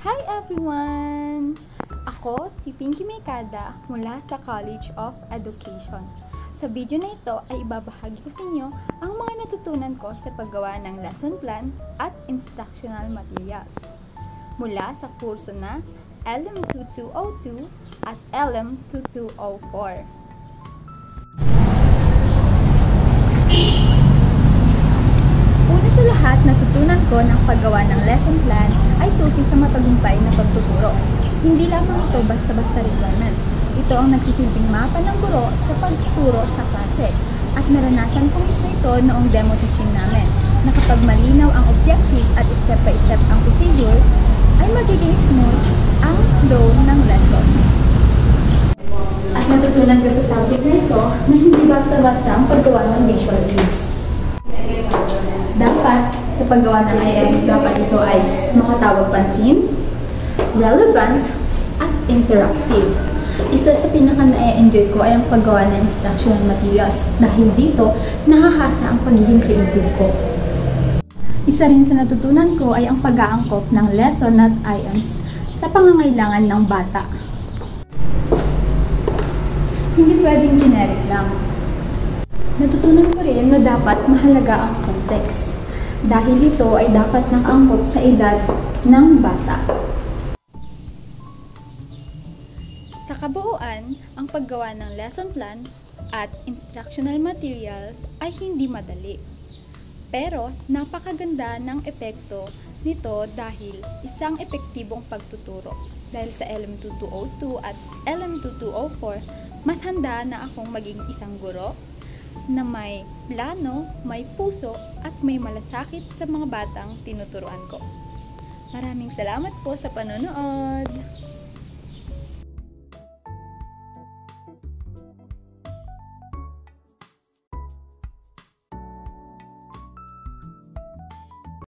Hi everyone! Ako si Pinky Maykada mula sa College of Education. Sa video na ito ay ibabahagi ko sa inyo ang mga natutunan ko sa paggawa ng lesson plan at instructional materials mula sa kurso na LM2202 at LM2204. Una sa lahat, natutunan ko ng paggawa ng lesson plan ay susi sa matagumpay na pagtuturo. Hindi lamang ito basta-basta requirements. Ito ang nagsisilbing mapa ng guro sa pagtuturo sa klase. At naranasan ko mismo ito noong demo teaching namin, na kapag malinaw ang objectives at step by step ang procedure, ay magiging smooth ang flow ng lesson. At natutunan ko sa subject na ito na hindi basta-basta ang paggawa ng visual aids. Dapat sa paggawa ng IELTS, dapat ito ay makatawag pansin, relevant, at interactive. Isa sa pinaka-na-enjoy ko ay ang paggawa ng instructional materials dahil dito nahahasa ang pagiging creative ko. Isa rin sa natutunan ko ay ang pag-aangkop ng lesson at items sa pangangailangan ng bata. Hindi pwedeng generic lang. Natutunan ko rin na dapat mahalaga ang context dahil ito ay dapat nakaangkop sa edad ng bata. Sa kabuuan, ang paggawa ng lesson plan at instructional materials ay hindi madali. Pero napakaganda ng epekto nito dahil isang epektibong pagtuturo. Dahil sa LM2202 at LM2204, mas handa na akong maging isang guro na may plano, may puso, at may malasakit sa mga batang tinuturuan ko. Maraming salamat po sa panonood!